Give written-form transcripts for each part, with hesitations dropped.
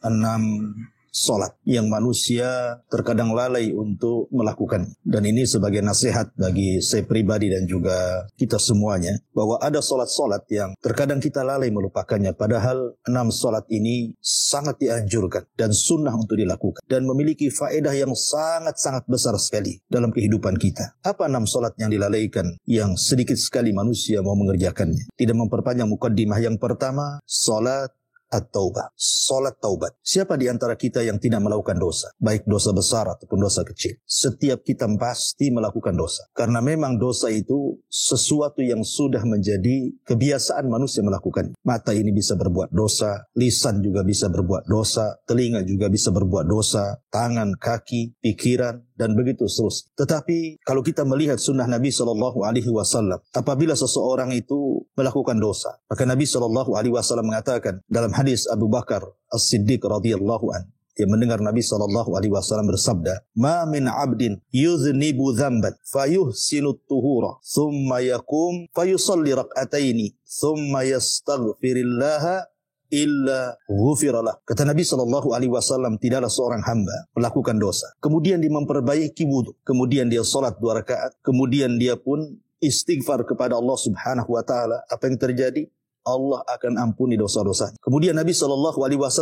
Enam salat yang manusia terkadang lalai untuk melakukan. Dan ini sebagai nasihat bagi saya pribadi dan juga kita semuanya, bahwa ada salat-salat yang terkadang kita lalai melupakannya. Padahal 6 salat ini sangat dianjurkan dan sunnah untuk dilakukan. Dan memiliki faedah yang sangat-sangat besar sekali dalam kehidupan kita. Apa 6 salat yang dilalaikan yang sedikit sekali manusia mau mengerjakannya? Tidak memperpanjang mukaddimah, yang pertama, salat at-taubah, salat taubat. Siapa di antara kita yang tidak melakukan dosa? Baik dosa besar ataupun dosa kecil. Setiap kita pasti melakukan dosa. Karena memang dosa itu sesuatu yang sudah menjadi kebiasaan manusia melakukannya. Mata ini bisa berbuat dosa, lisan juga bisa berbuat dosa, telinga juga bisa berbuat dosa, tangan, kaki, pikiran, dan begitu seterusnya. Tetapi kalau kita melihat sunnah Nabi SAW, apabila seseorang itu melakukan dosa, maka Nabi SAW mengatakan dalam hadis Abu Bakar As-Siddiq radhiyallahu an, dia mendengar Nabi SAW bersabda, "Ma min 'abdin yuznibu dzamban fayuhsinu at-tuhura, thumma yaqum fayusalli rak'ataini, thumma yastaghfirillaha illa ghufiralah." Kata Nabi SAW, tidaklah seorang hamba melakukan dosa, kemudian dia memperbaiki wudu, kemudian dia salat 2 rakaat, kemudian dia pun istighfar kepada Allah Subhanahu wa taala. Apa yang terjadi? Allah akan ampuni dosa-dosanya. Kemudian Nabi SAW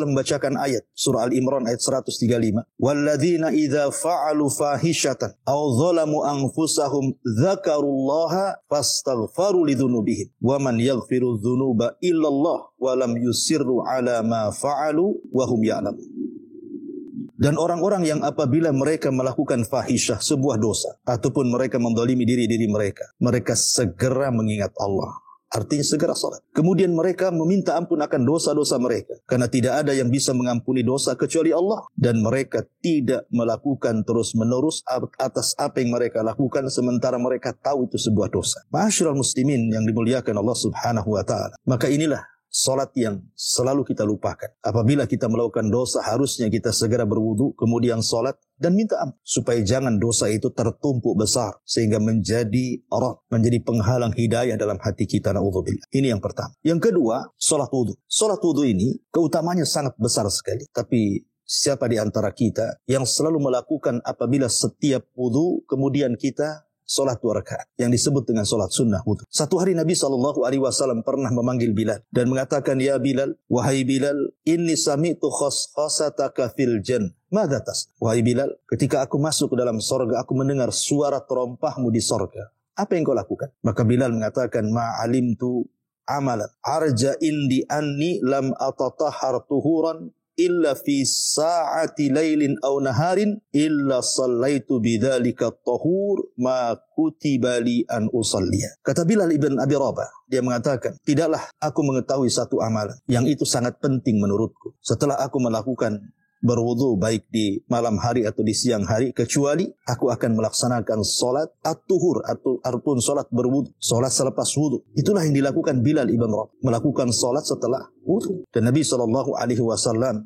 membacakan ayat surah Al-Imran ayat 135. Walladzina idza fa'alu fahishatan aw zalamu anfusahum dzakarullaha fastaghfaru lidzunubihim wa man yaghfiru dzunuba illallah wa lam yusirru ala ma fa'alu wa hum ya'lamun. Dan orang-orang yang apabila mereka melakukan fahisyah, sebuah dosa, ataupun mereka mendolimi diri mereka, mereka segera mengingat Allah. Artinya segera salat. Kemudian mereka meminta ampun akan dosa-dosa mereka. Karena tidak ada yang bisa mengampuni dosa kecuali Allah. Dan mereka tidak melakukan terus-menerus atas apa yang mereka lakukan sementara mereka tahu itu sebuah dosa. Ma'asyiral muslimin yang dimuliakan Allah Subhanahu wa taala. Maka inilah salat yang selalu kita lupakan. Apabila kita melakukan dosa, harusnya kita segera berwudu, kemudian salat dan minta ampun, supaya jangan dosa itu tertumpuk besar sehingga menjadi penghalang hidayah dalam hati kita. Na'udzubillah. Ini yang pertama. Yang kedua, salat wudu. Salat wudu ini keutamanya sangat besar sekali. Tapi siapa di antara kita yang selalu melakukan apabila setiap wudu kemudian kita salat 2 rakaat yang disebut dengan salat sunnah wudu. Satu hari Nabi SAW pernah memanggil Bilal dan mengatakan, "Ya Bilal, wahai Bilal, inni sami'tu khaskhasataka fil jannah. Madza tas?" Wahai Bilal, ketika aku masuk ke dalam sorga, aku mendengar suara terompahmu di sorga. Apa yang kau lakukan? Maka Bilal mengatakan, "Ma'alimtu amalan arja indi anni lam atatahhar tuhuran illa fi sa'ati lailin aw naharin illa sallaitu bidzalika at-tahur ma kutiba li an usalliya." Kata Bilal ibn Abi Rabah, dia mengatakan, tidaklah aku mengetahui satu amalan yang itu sangat penting menurutku setelah aku melakukan berwudu baik di malam hari atau di siang hari, kecuali aku akan melaksanakan salat at-tuhur ataupun salat berwudu, salat selepas wudu. Itulah yang dilakukan Bilal ibn Rabah, melakukan salat setelah wudu. Dan Nabi SAW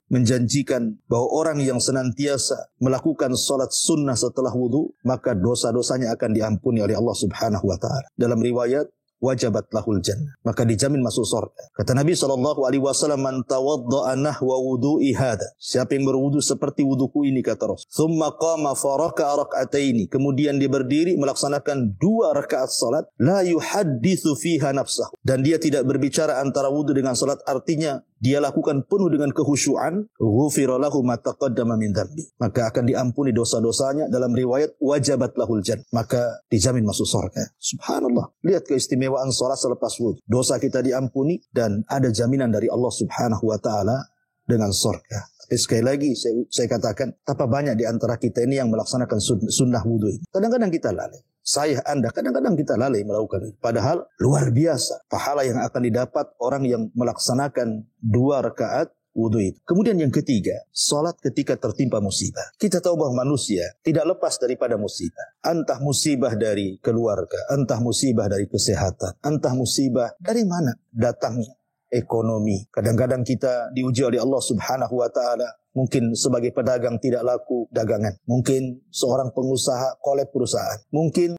menjanjikan bahwa orang yang senantiasa melakukan salat sunnah setelah wudu, maka dosa-dosanya akan diampuni oleh Allah Subhanahu wa taala. Dalam riwayat, wajabat lahul jannah, maka dijamin masuk surga. Kata Nabi SAW, "Man tawadda'a nahwa wudu'i hada." Siapa yang berwudu seperti wuduku ini, kata Rasul. "Tsumma qama faraka'a rak'ataini." Kemudian dia berdiri melaksanakan 2 rakaat salat, la yuhadditsu fiha nafsahu. Dan dia tidak berbicara antara wudu dengan salat, artinya dia lakukan penuh dengan kehusyuan, ghufira lahu ma taqaddama min dzambi, maka akan diampuni dosa-dosanya. Dalam riwayat, wajabat lahul jannah, maka dijamin masuk surga. Subhanallah, lihat keistimewaan salat selepas wudu. Dosa kita diampuni dan ada jaminan dari Allah Subhanahu wa taala dengan surga. Tapi sekali lagi saya katakan, betapa banyak di antara kita ini yang melaksanakan sunnah wudu ini. Kadang-kadang kita lalai. Saya, Anda, kadang-kadang kita lalai melakukan itu. Padahal luar biasa pahala yang akan didapat orang yang melaksanakan 2 rakaat wudu itu. Kemudian yang ketiga, salat ketika tertimpa musibah. Kita tahu bahwa manusia tidak lepas daripada musibah. Entah musibah dari keluarga, entah musibah dari kesehatan, entah musibah dari mana datangnya. Ekonomi. Kadang-kadang kita diuji oleh Allah Subhanahu wa taala Mungkin sebagai pedagang tidak laku dagangan. Mungkin seorang pengusaha kolab perusahaan. Mungkin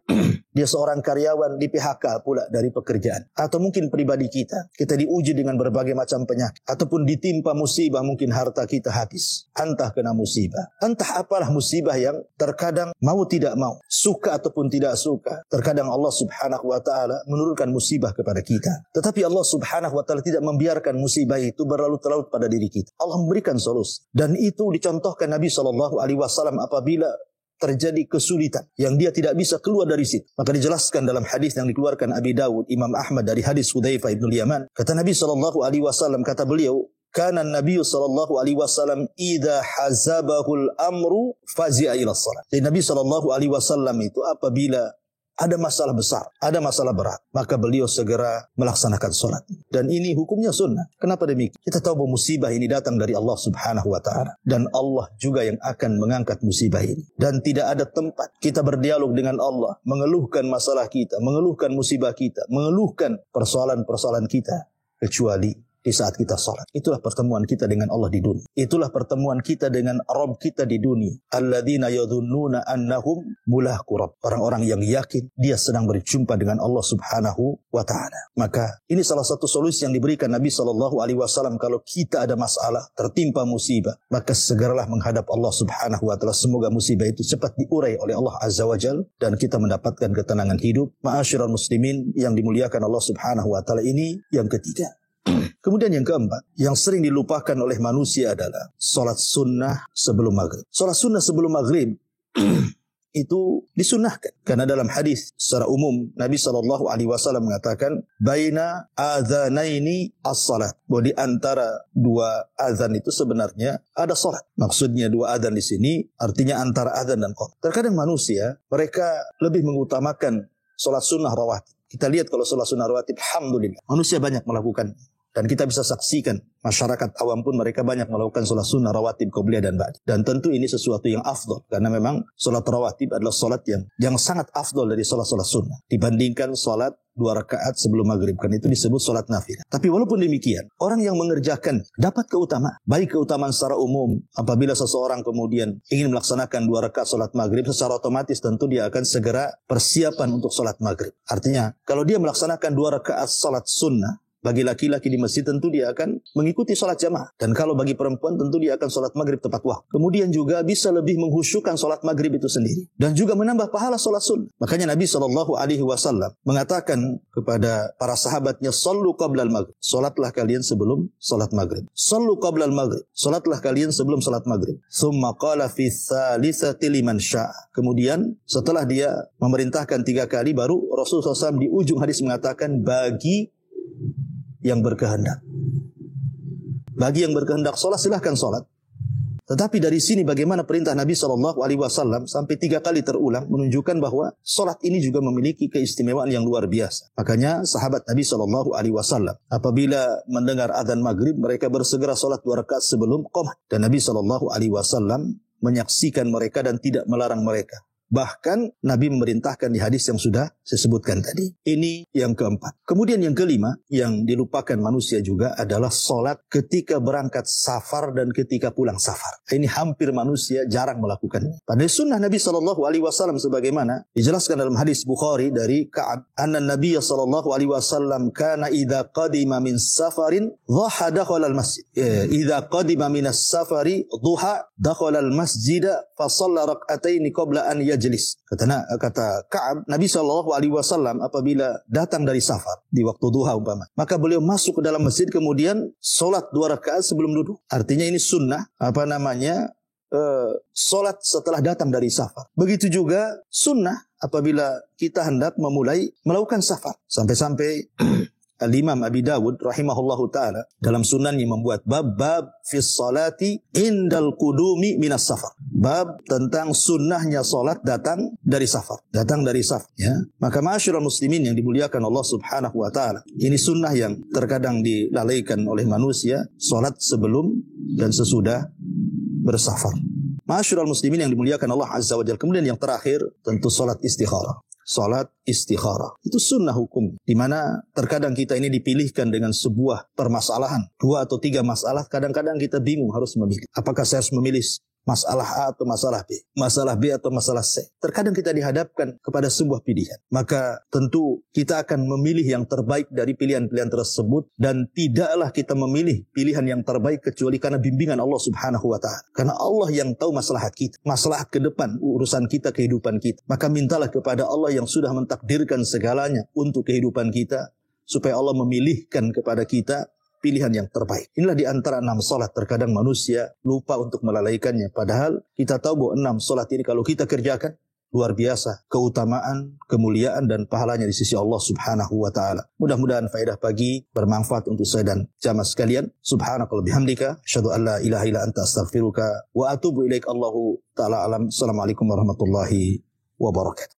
dia seorang karyawan di PHK pula dari pekerjaan. Atau mungkin pribadi kita diuji dengan berbagai macam penyakit. Ataupun ditimpa musibah, mungkin harta kita habis. Entah kena musibah. Entah apalah musibah yang terkadang mau tidak mau, suka ataupun tidak suka. Terkadang Allah subhanahu wa ta'ala menurunkan musibah kepada kita. Tetapi Allah subhanahu wa ta'ala tidak membiarkan musibah itu berlarut-larut pada diri kita. Allah memberikan solusi. Dan itu dicontohkan Nabi SAW apabila terjadi kesulitan yang dia tidak bisa keluar dari situ. Maka dijelaskan dalam hadis yang dikeluarkan Abi Dawud, Imam Ahmad dari hadis Hudzaifah bin Yaman. Kata Nabi SAW, kata beliau, kana Nabi SAW idza hazabahul amru fazi'a ila shalah. Jadi Nabi SAW itu apabila ada masalah besar, ada masalah berat, maka beliau segera melaksanakan sholat. Dan ini hukumnya sunnah. Kenapa demikian? Kita tahu bahwa musibah ini datang dari Allah subhanahu wa ta'ala. Dan Allah juga yang akan mengangkat musibah ini. Dan tidak ada tempat kita berdialog dengan Allah, mengeluhkan masalah kita, mengeluhkan musibah kita, mengeluhkan persoalan-persoalan kita, kecuali di saat kita salat. Itulah pertemuan kita dengan Allah di dunia. Itulah pertemuan kita dengan Rabb kita di dunia. Alladzina yadhunnuna annahum mulaqu rabb. Orang-orang yang yakin dia sedang berjumpa dengan Allah subhanahu wa ta'ala. Maka ini salah satu solusi yang diberikan Nabi SAW kalau kita ada masalah, tertimpa musibah, maka segeralah menghadap Allah subhanahu wa ta'ala. Semoga musibah itu cepat diurai oleh Allah azza wa jal dan kita mendapatkan ketenangan hidup. Ma'asyiral muslimin yang dimuliakan Allah subhanahu wa ta'ala, ini yang ketiga. Kemudian yang keempat, yang sering dilupakan oleh manusia adalah salat sunnah sebelum maghrib. Salat sunnah sebelum maghrib itu disunnahkan. Karena dalam hadis secara umum Nabi SAW mengatakan baina adzanaini as-salat. Bahwa di antara dua azan itu sebenarnya ada salat. Maksudnya dua azan di sini artinya antara azan dan qom. Terkadang manusia mereka lebih mengutamakan salat sunnah rawatib. Kita lihat kalau salat sunnah rawatib, alhamdulillah manusia banyak melakukan. Dan kita bisa saksikan masyarakat awam pun mereka banyak melakukan sholat sunnah rawatib qobliyah dan ba'di. Dan tentu ini sesuatu yang afdol. Karena memang sholat rawatib adalah sholat yang sangat afdol dari sholat-sholat sunnah. Dibandingkan sholat 2 rakaat sebelum maghrib. Kan itu disebut sholat nafilah. Tapi walaupun demikian, orang yang mengerjakan dapat keutamaan. Baik keutamaan secara umum. Apabila seseorang kemudian ingin melaksanakan 2 rakaat sholat maghrib, secara otomatis tentu dia akan segera persiapan untuk sholat maghrib. Artinya, kalau dia melaksanakan 2 rakaat sholat sunnah, bagi laki-laki di masjid tentu dia akan mengikuti sholat jamaah. Dan kalau bagi perempuan tentu dia akan sholat maghrib tepat waktu. Kemudian juga bisa lebih menghusyukkan sholat maghrib itu sendiri. Dan juga menambah pahala sholat sunnah. Makanya Nabi SAW mengatakan kepada para sahabatnya, Sallu qablal maghrib. Sholatlah kalian sebelum sholat maghrib. Sallu qablal maghrib. Sholatlah kalian sebelum sholat maghrib. Thumma qala fi thalithati liman sya'a. Kemudian setelah dia memerintahkan 3 kali, baru Rasulullah SAW di ujung hadis mengatakan, bagi yang berkehendak. Bagi yang berkehendak sholat, silahkan sholat. Tetapi dari sini bagaimana perintah Nabi SAW sampai 3 kali terulang menunjukkan bahwa sholat ini juga memiliki keistimewaan yang luar biasa. Makanya sahabat Nabi SAW apabila mendengar adzan maghrib mereka bersegera sholat 2 rakaat sebelum qomat. Dan Nabi SAW menyaksikan mereka dan tidak melarang mereka. Bahkan Nabi memerintahkan di hadis yang sudah saya sebutkan tadi. Ini yang keempat. Kemudian yang kelima yang dilupakan manusia juga adalah sholat ketika berangkat safar dan ketika pulang safar. Ini hampir manusia jarang melakukannya. Pada sunnah Nabi SAW sebagaimana dijelaskan dalam hadis Bukhari dari Ka'ab, anna Nabi SAW kana idza qadima min safarin dhaha dakhala al-masjid. Idza qadima min as-safari dhuha dakhala al-masjid fa shalla rak'ataini qabla an yajlis. Kata Ka'ab, Nabi SAW apabila datang dari safar di waktu duha umpama, maka beliau masuk ke dalam masjid kemudian sholat 2 rakaat sebelum duduk. Artinya ini sunnah sholat setelah datang dari safar. Begitu juga sunnah apabila kita hendak memulai melakukan safar. Sampai-sampai Al-Imam Abi Dawud rahimahullahu ta'ala dalam sunannya membuat bab fis salati indal qudumi minas safar. Bab tentang sunnahnya salat datang dari safar. Datang dari safar. Ya. Maka ma'asyiral muslimin yang dimuliakan Allah subhanahu wa ta'ala. Ini sunnah yang terkadang dilalaikan oleh manusia. Salat sebelum dan sesudah bersafar. Ma'asyiral muslimin yang dimuliakan Allah azza wa jalla. Kemudian yang terakhir tentu salat istikharah. salat istikharah. Itu sunnah hukum, di mana terkadang kita ini dipilihkan dengan sebuah permasalahan, 2 atau 3 masalah. Kadang-kadang kita bingung harus memilih. Apakah saya harus memilih masalah A atau masalah B, masalah B atau masalah C. Terkadang kita dihadapkan kepada sebuah pilihan. Maka tentu kita akan memilih yang terbaik dari pilihan-pilihan tersebut, dan tidaklah kita memilih pilihan yang terbaik kecuali karena bimbingan Allah Subhanahu wa taala. Karena Allah yang tahu maslahat kita, maslahat ke depan, urusan kita, kehidupan kita. Maka mintalah kepada Allah yang sudah mentakdirkan segalanya untuk kehidupan kita, supaya Allah memilihkan kepada kita pilihan yang terbaik. Inilah di antara 6 salat. Terkadang manusia lupa untuk melalaikannya. Padahal kita tahu bahwa 6 salat ini kalau kita kerjakan, luar biasa keutamaan, kemuliaan, dan pahalanya di sisi Allah Subhanahu wa ta'ala. Mudah-mudahan faedah pagi bermanfaat untuk saya dan jamaah sekalian. Subhanakallahumma bihamdika, asyhadu an la ilaha illa anta astaghfiruka wa atubu ilaik. Allahu ta'ala alam. Assalamualaikum warahmatullahi wabarakatuh.